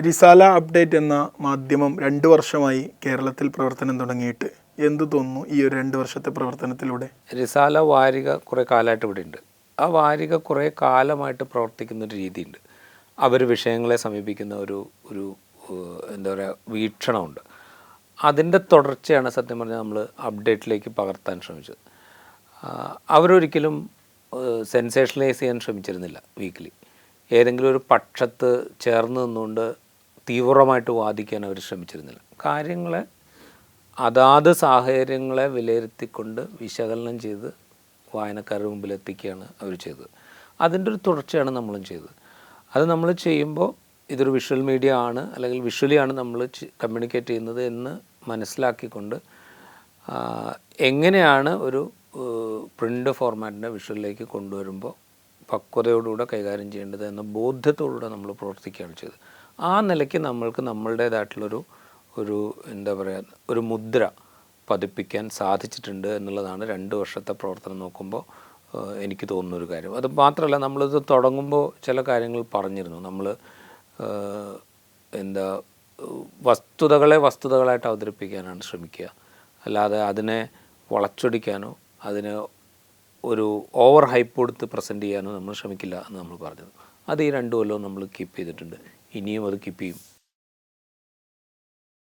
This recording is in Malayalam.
റിസാല അപ്ഡേറ്റ് എന്ന മാധ്യമം 2 വർഷമായി കേരളത്തിൽ പ്രവർത്തനം തുടങ്ങിയിട്ട് എന്തു തോന്നുന്നു ഈ ഒരു 2 വർഷത്തെ പ്രവർത്തനത്തിലൂടെ? റിസാല വാരിക കുറേ കാലമായിട്ട് ഇവിടെ ഉണ്ട്. ആ വാരിക കുറേ കാലമായിട്ട് പ്രവർത്തിക്കുന്നൊരു രീതിയുണ്ട്. അവർ വിഷയങ്ങളെ സമീപിക്കുന്ന ഒരു ഒരു എന്താ പറയുക വീക്ഷണമുണ്ട്. അതിൻ്റെ തുടർച്ചയാണ് സത്യം പറഞ്ഞാൽ നമ്മൾ അപ്ഡേറ്റിലേക്ക് പകർത്താൻ ശ്രമിച്ചത്. അവരൊരിക്കലും സെൻസേഷണലൈസ് ചെയ്യാൻ ശ്രമിച്ചിരുന്നില്ല. വീക്കിലി ഏതെങ്കിലും ഒരു പക്ഷത്ത് ചേർന്ന് നിന്നുകൊണ്ട് തീവ്രമായിട്ട് വാദിക്കാൻ അവർ ശ്രമിച്ചിരുന്നില്ല. കാര്യങ്ങളെ അതാത് സാഹചര്യങ്ങളെ വിലയിരുത്തിക്കൊണ്ട് വിശകലനം ചെയ്ത് വായനക്കാരുടെ മുമ്പിൽ എത്തിക്കുകയാണ് അവർ ചെയ്തത്. അതിൻ്റെ ഒരു തുടർച്ചയാണ് നമ്മളും ചെയ്തത്. അത് നമ്മൾ ചെയ്യുമ്പോൾ ഇതൊരു വിഷ്വൽ മീഡിയ ആണ്, അല്ലെങ്കിൽ വിഷ്വലിയാണ് നമ്മൾ കമ്മ്യൂണിക്കേറ്റ് ചെയ്യുന്നത് എന്ന് മനസ്സിലാക്കിക്കൊണ്ട് എങ്ങനെയാണ് ഒരു പ്രിൻ്റ് ഫോർമാറ്റിനെ വിഷ്വലിലേക്ക് കൊണ്ടുവരുമ്പോൾ പക്വതയോടുകൂടെ കൈകാര്യം ചെയ്യേണ്ടത് എന്ന ബോധ്യത്തോടുകൂടെ നമ്മൾ പ്രവർത്തിക്കുകയാണ് ചെയ്തത്. ആ നിലയ്ക്ക് നമ്മൾക്ക് നമ്മളുടേതായിട്ടുള്ളൊരു എന്താ പറയുക ഒരു മുദ്ര പതിപ്പിക്കാൻ സാധിച്ചിട്ടുണ്ട് എന്നുള്ളതാണ് 2 വർഷത്തെ പ്രവർത്തനം നോക്കുമ്പോൾ എനിക്ക് തോന്നുന്നൊരു കാര്യം. അത് മാത്രമല്ല, നമ്മളിത് തുടങ്ങുമ്പോൾ ചില കാര്യങ്ങൾ പറഞ്ഞിരുന്നു. നമ്മൾ എന്താ വസ്തുതകളായിട്ട് അവതരിപ്പിക്കാനാണ് ശ്രമിക്കുക, അല്ലാതെ അതിനെ വളച്ചൊടിക്കാനോ അതിന് ഒരു ഓവർ ഹൈപ്പ് കൊടുത്ത് പ്രസൻറ്റ് ചെയ്യാനോ നമ്മൾ ശ്രമിക്കില്ല എന്ന് നമ്മൾ പറഞ്ഞത്. അത് ഈ 2 കൊല്ലവും നമ്മൾ കീപ്പ് ചെയ്തിട്ടുണ്ട്. ഇനിയും അത് കീപ്പ് ചെയ്യും.